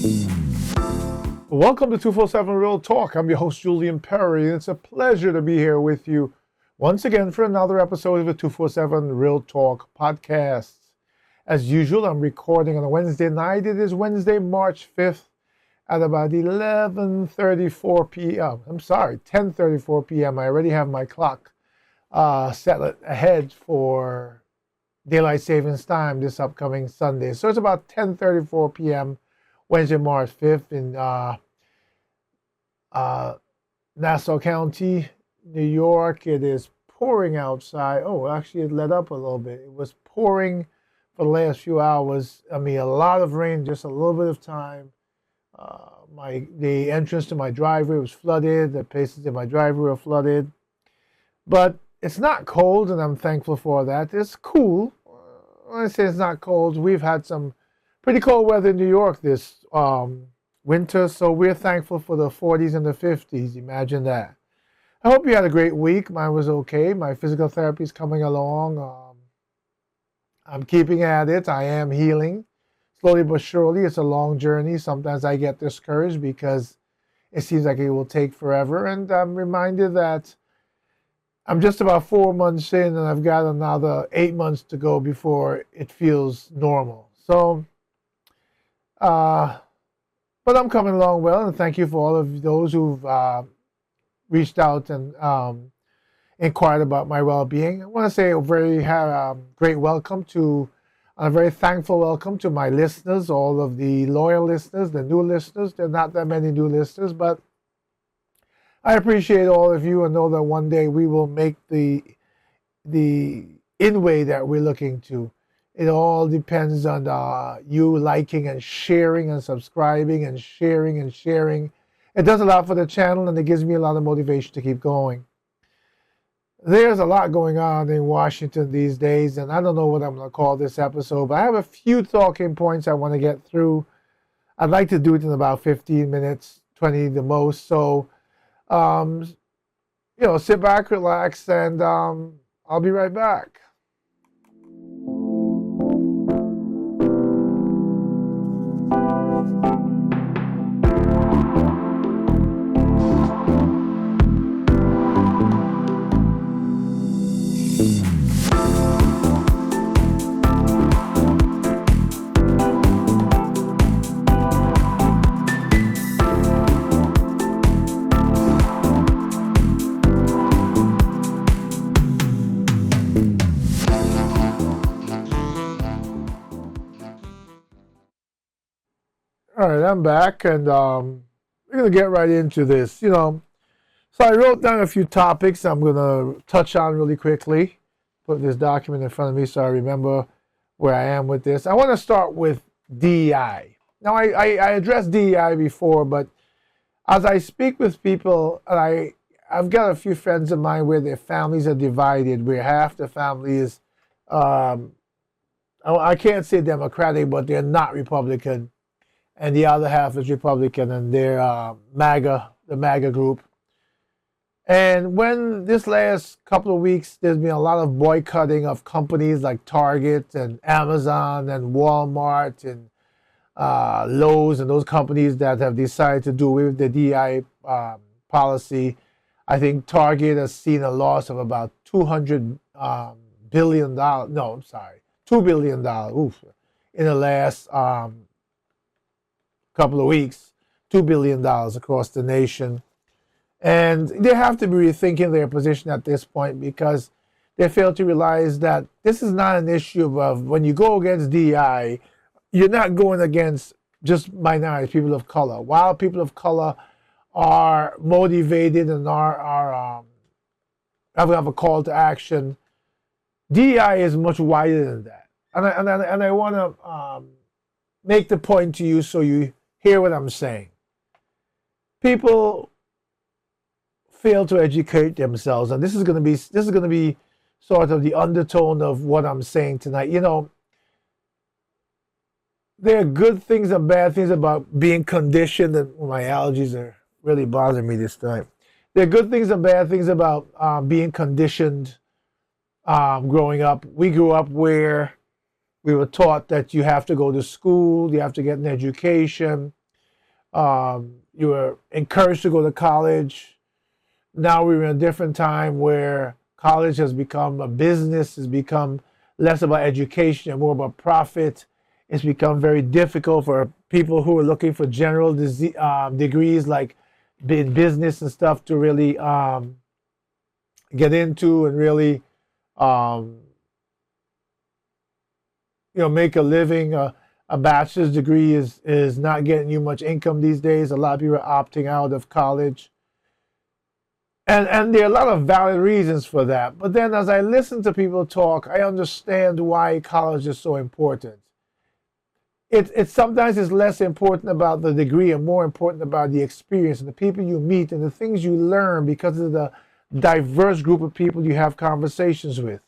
Welcome to 247 Real Talk. I'm your host, Julian Perry, and it's a pleasure to be here with you once again for another episode of the 247 Real Talk podcast. As usual, I'm recording on a Wednesday night. It is Wednesday, March 5th at about 11:34 p.m. I'm sorry, 10:34 p.m. I already have my clock set ahead for daylight savings time this upcoming Sunday. So it's about 10:34 p.m. Wednesday, March 5th in Nassau County, New York. It is pouring outside. Oh, actually, it let up a little bit. It was pouring for the last few hours. I mean, a lot of rain, just a little bit of time. The entrance to my driveway was flooded. The places in my driveway were flooded. But it's not cold, and I'm thankful for that. It's cool. When I say it's not cold, we've had some pretty cold weather in New York this winter, so we're thankful for the 40s and the 50s. Imagine that. I hope you had a great week. Mine was okay. My physical therapy is coming along. I'm keeping at it. I am healing. Slowly but surely. It's a long journey. Sometimes I get discouraged because it seems like it will take forever. And I'm reminded that I'm just about 4 months in, and I've got another 8 months to go before it feels normal. So, but I'm coming along well, and thank you for all of those who've reached out and inquired about my well-being. I want to say a very great welcome to, a very thankful welcome to my listeners, all of the loyal listeners, the new listeners. There are not that many new listeners, but I appreciate all of you and know that one day we will make the in-way that we're looking to. It all depends on you liking and sharing and subscribing and sharing and sharing. It does a lot for the channel, and it gives me a lot of motivation to keep going. There's a lot going on in Washington these days, and I don't know what I'm going to call this episode, but I have a few talking points I want to get through. I'd like to do it in about 15 minutes, 20 the most. So, sit back, relax, and I'll be right back. All right, I'm back, and we're going to get right into this. So I wrote down a few topics I'm going to touch on really quickly. Put this document in front of me so I remember where I am with this. I want to start with DEI. Now, I addressed DEI before, but as I speak with people, and I've got a few friends of mine where their families are divided, where half the family is, I can't say Democratic, but they're not Republican, and the other half is Republican, and they're the MAGA group. And when this last couple of weeks, there's been a lot of boycotting of companies like Target and Amazon and Walmart and Lowe's and those companies that have decided to do with the DEI policy. I think Target has seen a loss of about $200 billion. No, I'm sorry, $2 billion. Oof, in the last couple of weeks, $2 billion across the nation. And they have to be rethinking their position at this point because they fail to realize that this is not an issue of when you go against DEI, you're not going against just minorities, people of color. While people of color are motivated and have a call to action, DEI is much wider than that. And I want to make the point to you so you hear what I'm saying. People fail to educate themselves, and this is going to be sort of the undertone of what I'm saying tonight. There are good things and bad things about being conditioned, and my allergies are really bothering me this time. There are good things and bad things about being conditioned growing up. We grew up where we were taught that you have to go to school, you have to get an education, You were encouraged to go to college. Now we're in a different time where college has become a business, has become less about education and more about profit. It's become very difficult for people who are looking for general degrees like in business and stuff to really get into and really um, make a living. A bachelor's degree is not getting you much income these days. A lot of people are opting out of college. And there are a lot of valid reasons for that. But then as I listen to people talk, I understand why college is so important. It sometimes is less important about the degree and more important about the experience and the people you meet and the things you learn because of the diverse group of people you have conversations with.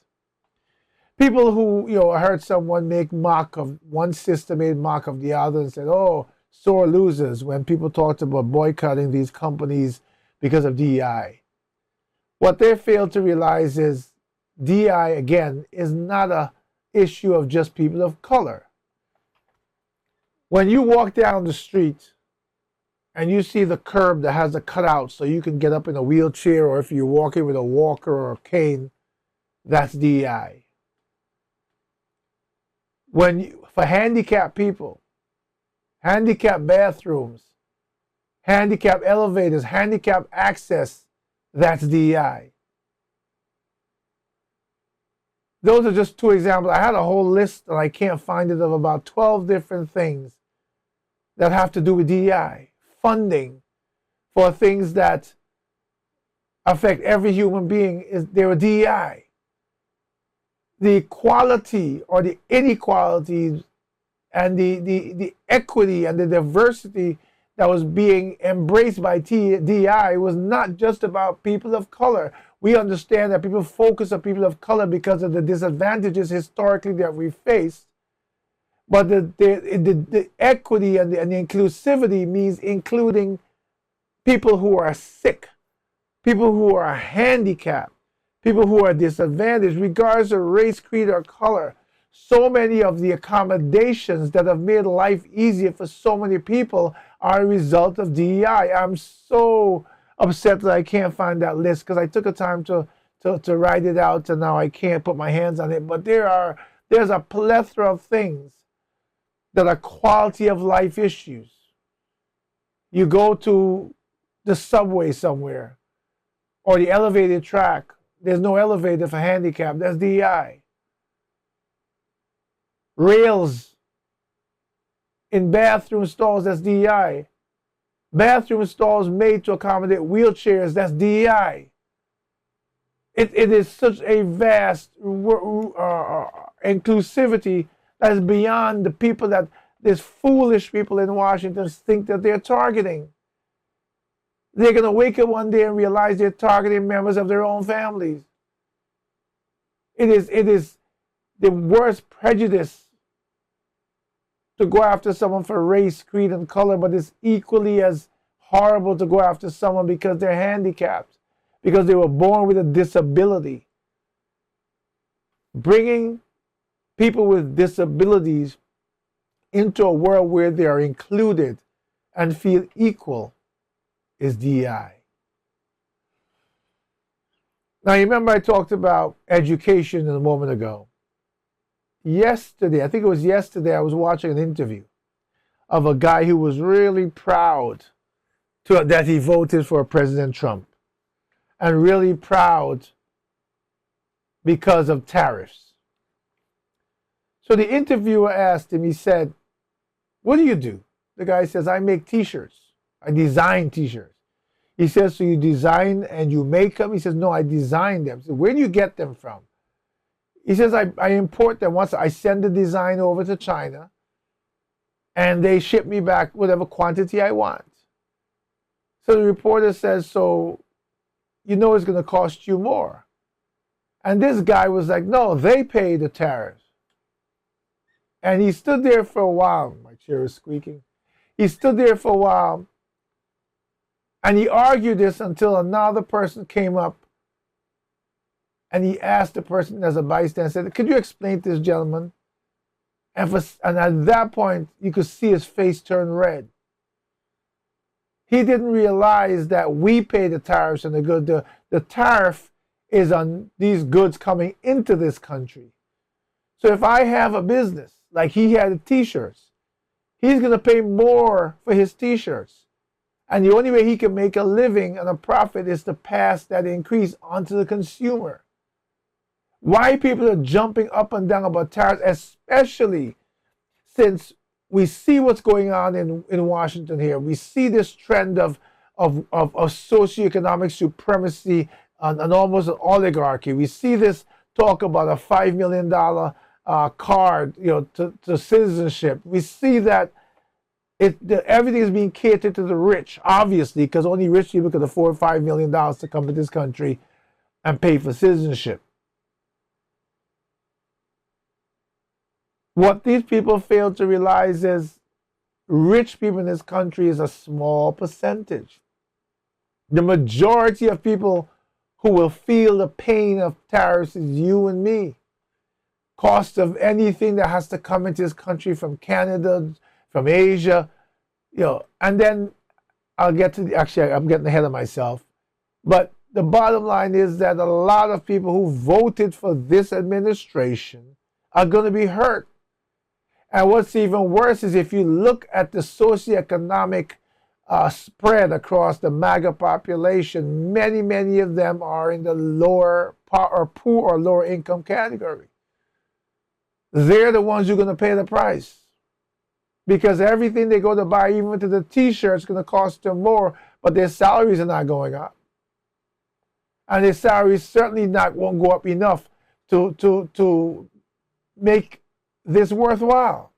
People who, I heard someone make mock of one sister, made mock of the other and said, oh, sore losers when people talked about boycotting these companies because of DEI. What they fail to realize is DEI, again, is not an issue of just people of color. When you walk down the street and you see the curb that has a cutout so you can get up in a wheelchair, or if you're walking with a walker or a cane, that's DEI. For handicapped people, handicapped bathrooms, handicapped elevators, handicapped access, that's DEI. Those are just two examples. I had a whole list, and I can't find it, of about 12 different things that have to do with DEI. Funding for things that affect every human being, they're a DEI. The equality or the inequalities and the equity and the diversity that was being embraced by DEI was not just about people of color. We understand that people focus on people of color because of the disadvantages historically that we faced. But the equity and the inclusivity means including people who are sick, people who are handicapped, people who are disadvantaged, regardless of race, creed, or color. So many of the accommodations that have made life easier for so many people are a result of DEI. I'm so upset that I can't find that list because I took the time to write it out, and now I can't put my hands on it. But there's a plethora of things that are quality of life issues. You go to the subway somewhere or the elevated track, there's no elevator for handicap, that's DEI. Rails in bathroom stalls, that's DEI. Bathroom stalls made to accommodate wheelchairs, that's DEI. It is such a vast inclusivity that is beyond the people that these foolish people in Washington think that they're targeting. They're going to wake up one day and realize they're targeting members of their own families. It is the worst prejudice to go after someone for race, creed, and color, but it's equally as horrible to go after someone because they're handicapped, because they were born with a disability. Bringing people with disabilities into a world where they are included and feel equal is DEI. Now, you remember I talked about education a moment ago. Yesterday, I think it was yesterday, I was watching an interview of a guy who was really proud that he voted for President Trump, and really proud because of tariffs. So the interviewer asked him, he said, what do you do? The guy says, I make t-shirts. I design t-shirts. He says, so you design and you make them? He says, no, I design them. So where do you get them from? He says, I import them. Once I send the design over to China, and they ship me back whatever quantity I want. So the reporter says, so you know it's going to cost you more. And this guy was like, no, they pay the tariffs. And he stood there for a while. My chair is squeaking. He stood there for a while, and he argued this until another person came up, and he asked the person as a bystander, said, could you explain to this gentleman? And at that point, you could see his face turn red. He didn't realize that we pay the tariffs and the good. The tariff is on these goods coming into this country. So if I have a business, like he had t-shirts, he's going to pay more for his t-shirts. And the only way he can make a living and a profit is to pass that increase onto the consumer. Why people are jumping up and down about tariffs, especially since we see what's going on in Washington here. We see this trend of socioeconomic supremacy and almost an oligarchy. We see this talk about a $5 million card, to citizenship. We see that everything is being catered to the rich, obviously, because only rich people can afford $5 million to come to this country and pay for citizenship. What these people fail to realize is rich people in this country is a small percentage. The majority of people who will feel the pain of tariffs is you and me. Cost of anything that has to come into this country from Canada, from Asia, and then I'll get to actually, I'm getting ahead of myself. But the bottom line is that a lot of people who voted for this administration are going to be hurt. And what's even worse is if you look at the socioeconomic spread across the MAGA population, many of them are in the lower or poor or lower income category. They're the ones who are going to pay the price. Because everything they go to buy, even to the t-shirt, is going to cost them more, but their salaries are not going up. And their salaries certainly won't go up enough to make this worthwhile.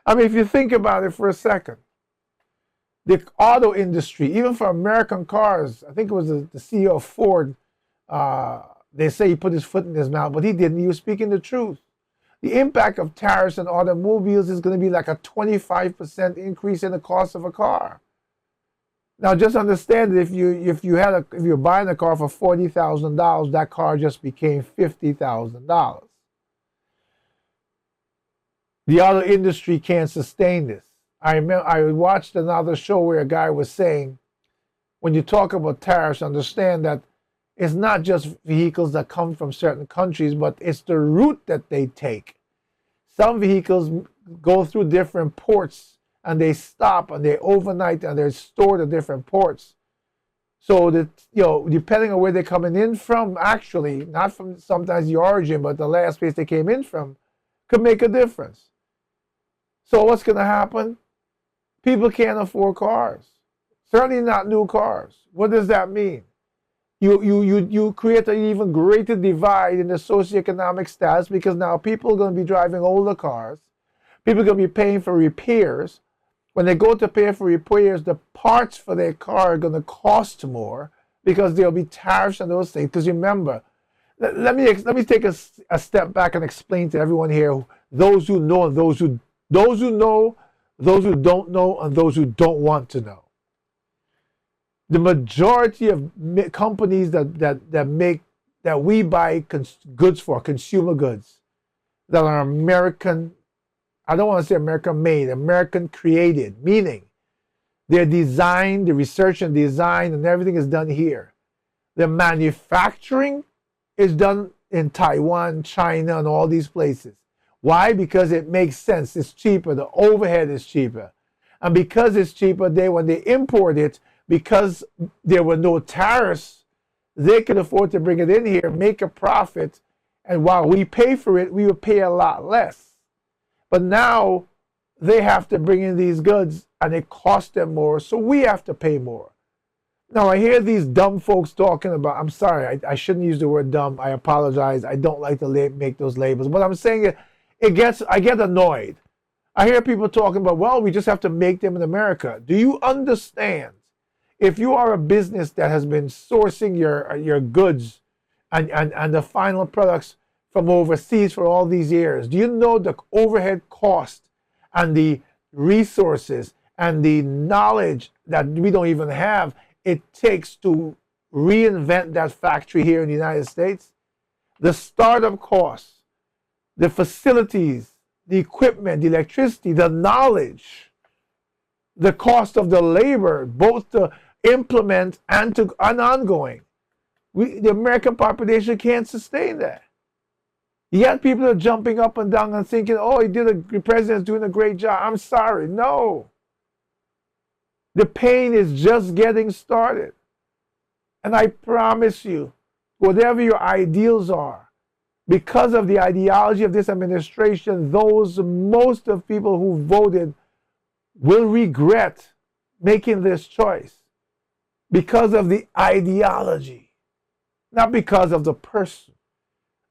I mean, if you think about it for a second, the auto industry, even for American cars, I think it was the CEO of Ford, they say he put his foot in his mouth, but he didn't. He was speaking the truth. The impact of tariffs on automobiles is going to be like a 25% increase in the cost of a car. Now, just understand that if you're buying a car for $40,000, that car just became $50,000. The auto industry can't sustain this. I watched another show where a guy was saying, when you talk about tariffs, understand that it's not just vehicles that come from certain countries, but it's the route that they take. Some vehicles go through different ports and they stop and they overnight and they're stored at different ports. So that, depending on where they're coming in from, actually, not from sometimes the origin, but the last place they came in from, could make a difference. So what's going to happen? People can't afford cars. Certainly not new cars. What does that mean? You create an even greater divide in the socioeconomic status because now people are going to be driving older cars. People are going to be paying for repairs. When they go to pay for repairs, the parts for their car are going to cost more because there'll be tariffs on those things. Because remember, let me take a step back and explain to everyone here, those who know and those who know, those who don't know, and those who don't want to know. The majority of companies that we buy goods for, consumer goods, that are American, I don't want to say American made, American created, meaning they're designed, the research and design and everything is done here. The manufacturing is done in Taiwan, China, and all these places. Why? Because it makes sense. It's cheaper. The overhead is cheaper. And because it's cheaper, when they import it, because there were no tariffs, they could afford to bring it in here, make a profit, and while we pay for it, we would pay a lot less. But now they have to bring in these goods, and it costs them more, so we have to pay more. Now, I hear these dumb folks talking about, I'm sorry, I shouldn't use the word dumb, I apologize, I don't like to make those labels, but I'm saying I get annoyed. I hear people talking about, well, we just have to make them in America. Do you understand? If you are a business that has been sourcing your goods and the final products from overseas for all these years, do you know the overhead cost and the resources and the knowledge that we don't even have it takes to reinvent that factory here in the United States? The startup costs, the facilities, the equipment, the electricity, the knowledge the cost of the labor, both to implement and ongoing. The American population can't sustain that. Yet people are jumping up and down and thinking, oh, the president's doing a great job. I'm sorry. No. The pain is just getting started. And I promise you, whatever your ideals are, because of the ideology of this administration, most of people who voted will regret making this choice because of the ideology, not because of the person.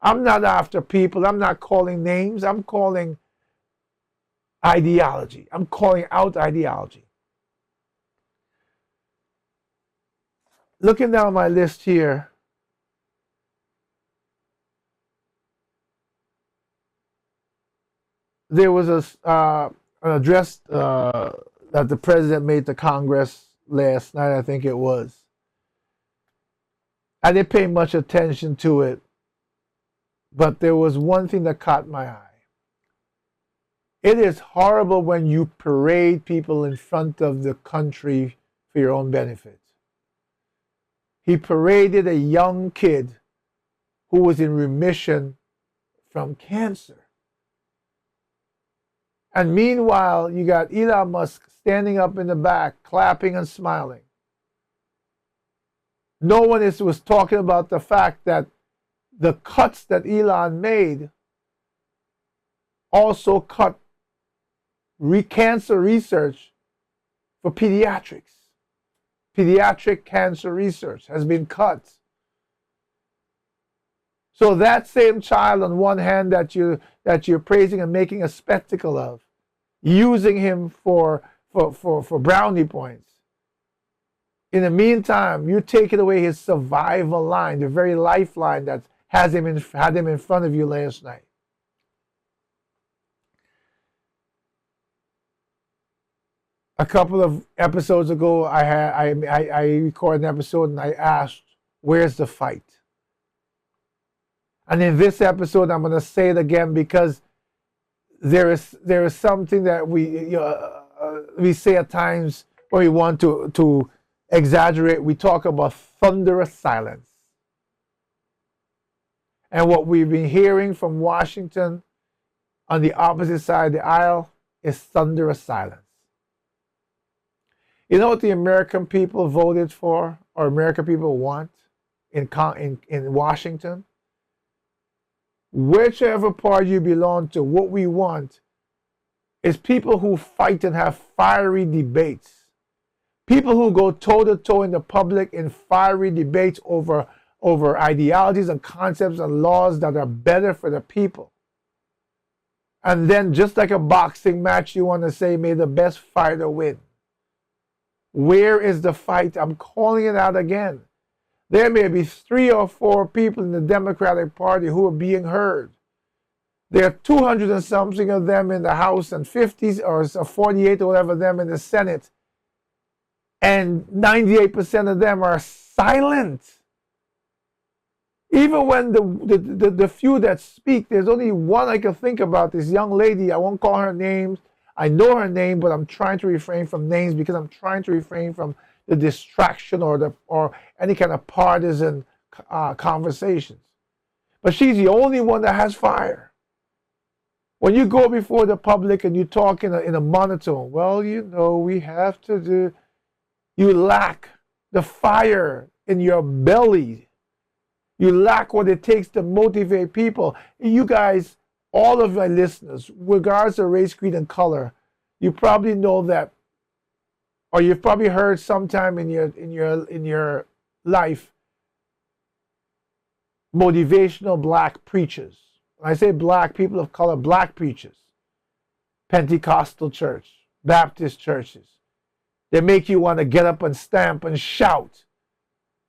I'm not after people. I'm not calling names. I'm calling ideology. I'm calling out ideology. Looking down my list here, there was an address that the president made to Congress last night, I think it was. I didn't pay much attention to it, but there was one thing that caught my eye. It is horrible when you parade people in front of the country for your own benefit. He paraded a young kid who was in remission from cancer. And meanwhile, you got Elon Musk standing up in the back, clapping and smiling. No one was talking about the fact that the cuts that Elon made also cut cancer research for pediatrics. Pediatric cancer research has been cut. So that same child, on one hand, that you're praising and making a spectacle of, using him for brownie points. In the meantime, you're taking away his survival line, the very lifeline that had him in front of you last night. A couple of episodes ago, I recorded an episode and I asked, "Where's the fight?" And in this episode, I'm going to say it again because there is something that we say at times when we want to exaggerate. We talk about thunderous silence, and what we've been hearing from Washington on the opposite side of the aisle is thunderous silence. You know what the American people voted for, or American people want in Washington? Whichever party you belong to, what we want is people who fight and have fiery debates. People who go toe-to-toe in the public in fiery debates over ideologies and concepts and laws that are better for the people. And then, just like a boxing match, you want to say, may the best fighter win. Where is the fight? I'm calling it out again. There may be 3 or 4 people in the Democratic Party who are being heard. There are 200 and something of them in the House and 50 or 48 or whatever of them in the Senate. And 98% of them are silent. Even when the few that speak, there's only one I can think about, this young lady. I won't call her names. I know her name, but I'm trying to refrain from names because I'm trying to refrain from the distraction or any kind of partisan conversations. But she's the only one that has fire. When you go before the public and you talk in a monotone, well, we have to do, you lack the fire in your belly. You lack what it takes to motivate people. You guys, all of my listeners, regardless of race, creed, and color, you probably know that, or you've probably heard sometime in your life, motivational black preachers. When I say black, people of color, black preachers, Pentecostal church, Baptist churches, they make you want to get up and stamp and shout.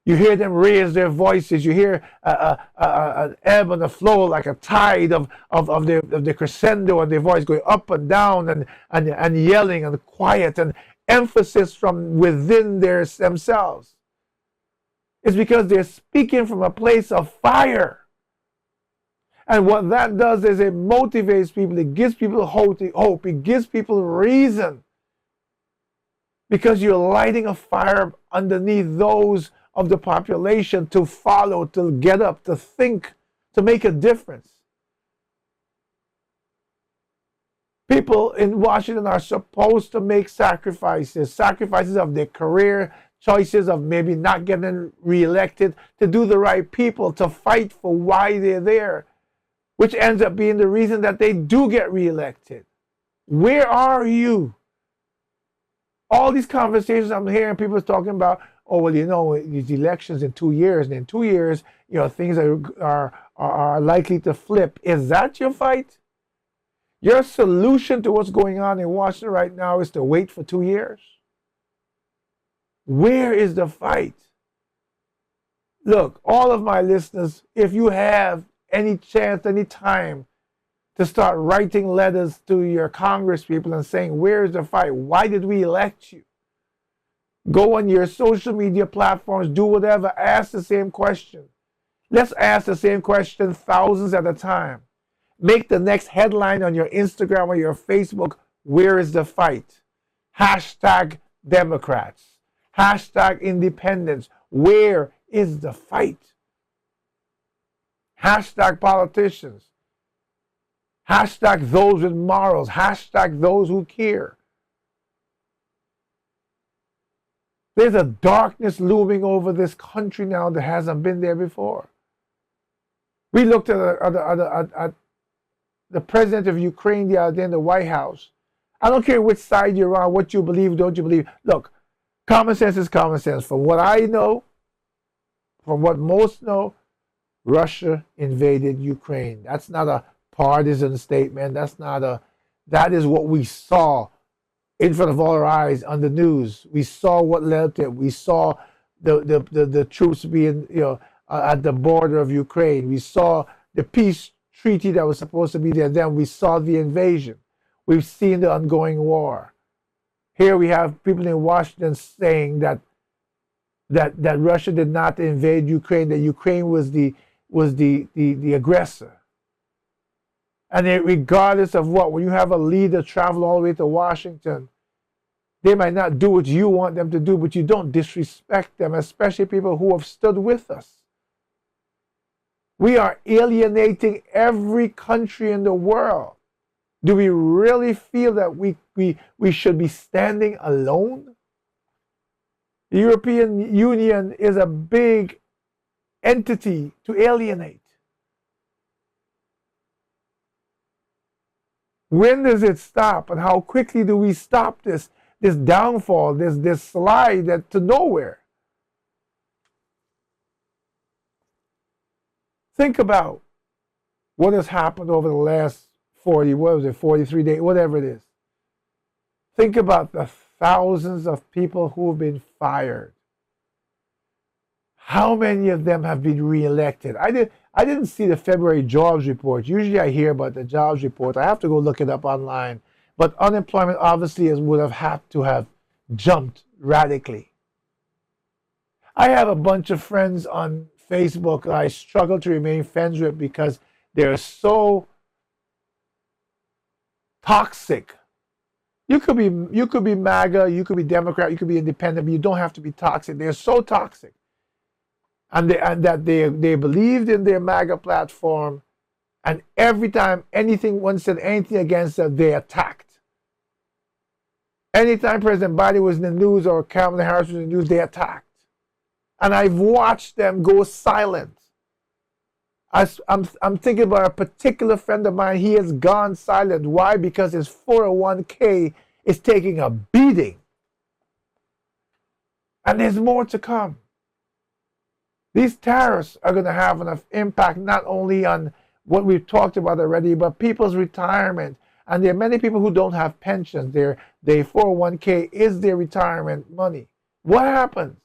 You hear them raise their voices. You hear an ebb and a flow, like a tide of the crescendo, and their voice going up and down and yelling and quiet and emphasis from within themselves. It's because they're speaking from a place of fire. And what that does is it motivates people. It gives people hope. It gives people reason because you're lighting a fire underneath those of the population to follow, to get up, to think, to make a difference. People in Washington are supposed to make sacrifices of their career, choices of maybe not getting reelected, to do the right people, to fight for why they're there, which ends up being the reason that they do get reelected. Where are you? All these conversations I'm hearing, people talking about, oh, well, these elections in 2 years, and in 2 years, things are likely to flip. Is that your fight? Your solution to what's going on in Washington right now is to wait for 2 years? Where is the fight? Look, all of my listeners, if you have any chance, any time to start writing letters to your Congress people and saying, where is the fight? Why did we elect you? Go on your social media platforms, do whatever, ask the same question. Let's ask the same question thousands at a time. Make the next headline on your Instagram or your Facebook, where is the fight? Hashtag Democrats. Hashtag independents. Where is the fight? Hashtag politicians. Hashtag those with morals. Hashtag those who care. There's a darkness looming over this country now that hasn't been there before. We looked at the president of Ukraine the other day in the White House. I don't care which side you're on, what you believe, don't you believe. Look, common sense is common sense. From what I know, from what most know, Russia invaded Ukraine. That's not a partisan statement. That is what we saw in front of all our eyes on the news. We saw what led to it. We saw the troops being at the border of Ukraine. We saw the peace treaty that was supposed to be there. Then we saw the invasion. We've seen the ongoing war. Here we have people in Washington saying that Russia did not invade Ukraine, that Ukraine was the aggressor. And regardless of what, when you have a leader travel all the way to Washington, they might not do what you want them to do, but you don't disrespect them, especially people who have stood with us. We are alienating every country in the world. Do we really feel that we should be standing alone? The European Union is a big entity to alienate. When does it stop, and how quickly do we stop this downfall, this slide to nowhere? Think about what has happened over the last 43 days, whatever it is. Think about the thousands of people who have been fired. How many of them have been reelected? I didn't see the February jobs report. Usually I hear about the jobs report. I have to go look it up online. But unemployment obviously would have had to have jumped radically. I have a bunch of friends on Facebook that I struggle to remain friends with because they're so toxic. You could be MAGA, you could be Democrat, you could be independent, but you don't have to be toxic. They're so toxic. And that they believed in their MAGA platform, and every time one said anything against them, they attacked. Anytime President Biden was in the news or Kamala Harris was in the news, they attacked. And I've watched them go silent. I'm thinking about a particular friend of mine. He has gone silent. Why? Because his 401k is taking a beating. And there's more to come. These tariffs are going to have an impact not only on what we've talked about already, but people's retirement. And there are many people who don't have pensions. Their 401k is their retirement money. What happens?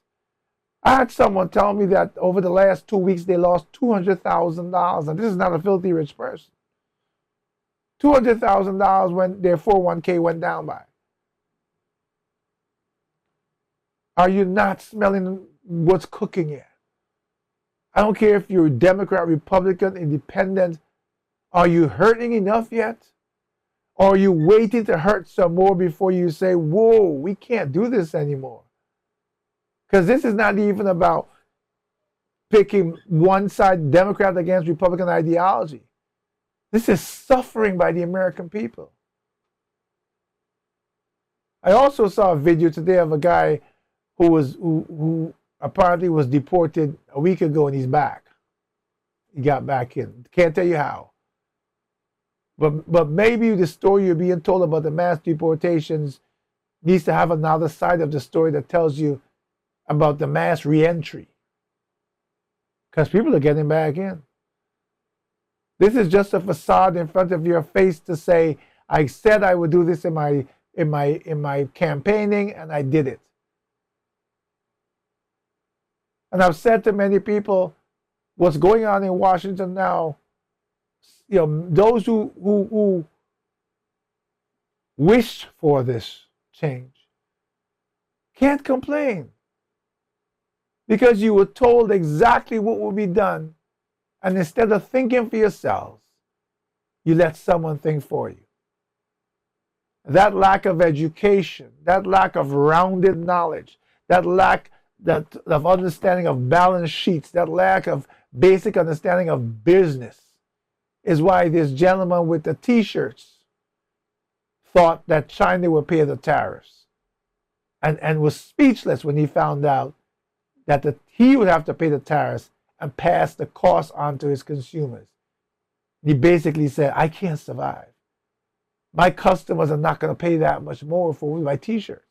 I had someone tell me that over the last 2 weeks they lost $200,000, and this is not a filthy rich person. $200,000 when their 401k went down by. Are you not smelling what's cooking yet? I don't care if you're Democrat, Republican, Independent. Are you hurting enough yet? Or are you waiting to hurt some more before you say, whoa, we can't do this anymore? Because this is not even about picking one side, Democrat against Republican ideology. This is suffering by the American people. I also saw a video today of a guy who apparently was deported a week ago and he's back. He got back in. Can't tell you how. But maybe the story you're being told about the mass deportations needs to have another side of the story that tells you about the mass reentry. Because people are getting back in. This is just a facade in front of your face to say, I said I would do this in my campaigning, and I did it. And I've said to many people, what's going on in Washington now, those who wished for this change can't complain, because you were told exactly what will be done, and instead of thinking for yourselves, you let someone think for you. That lack of education, that lack of rounded knowledge, that lack of understanding of balance sheets, that lack of basic understanding of business is why this gentleman with the t-shirts thought that China would pay the tariffs and was speechless when he found out that he would have to pay the tariffs and pass the cost on to his consumers. He basically said, I can't survive. My customers are not going to pay that much more for my t-shirts.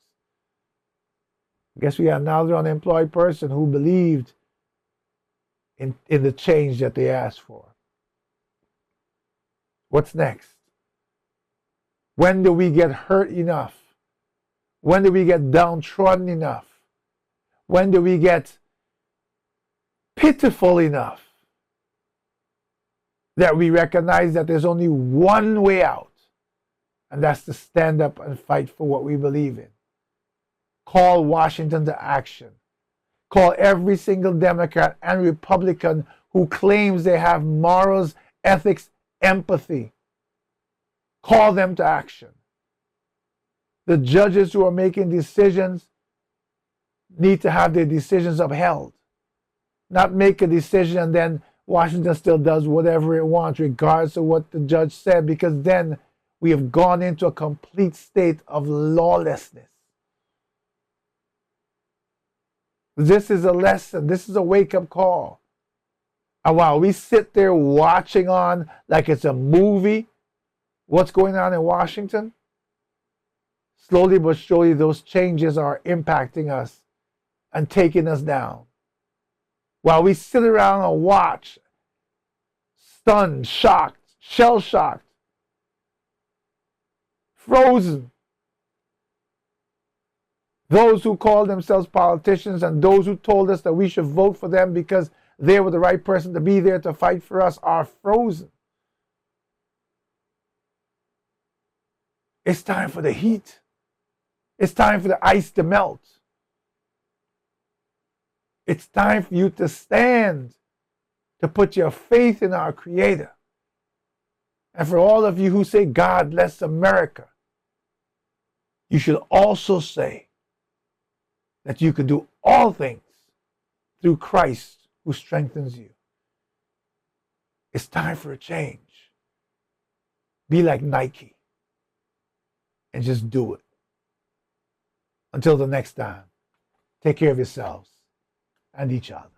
I guess we have another unemployed person who believed in the change that they asked for. What's next? When do we get hurt enough? When do we get downtrodden enough? When do we get pitiful enough that we recognize that there's only one way out, and that's to stand up and fight for what we believe in? Call Washington to action. Call every single Democrat and Republican who claims they have morals, ethics, empathy. Call them to action. The judges who are making decisions need to have their decisions upheld. Not make a decision and then Washington still does whatever it wants regardless of what the judge said, because then we have gone into a complete state of lawlessness. This is a lesson. This is a wake-up call. And while we sit there watching on like it's a movie, what's going on in Washington, slowly but surely those changes are impacting us and taking us down. While we sit around and watch, stunned, shocked, shell-shocked, frozen, those who call themselves politicians and those who told us that we should vote for them because they were the right person to be there to fight for us are frozen. It's time for the heat. It's time for the ice to melt. It's time for you to stand, to put your faith in our Creator. And for all of you who say, God bless America, you should also say that you can do all things through Christ who strengthens you. It's time for a change. Be like Nike and just do it. Until the next time, take care of yourselves and each other.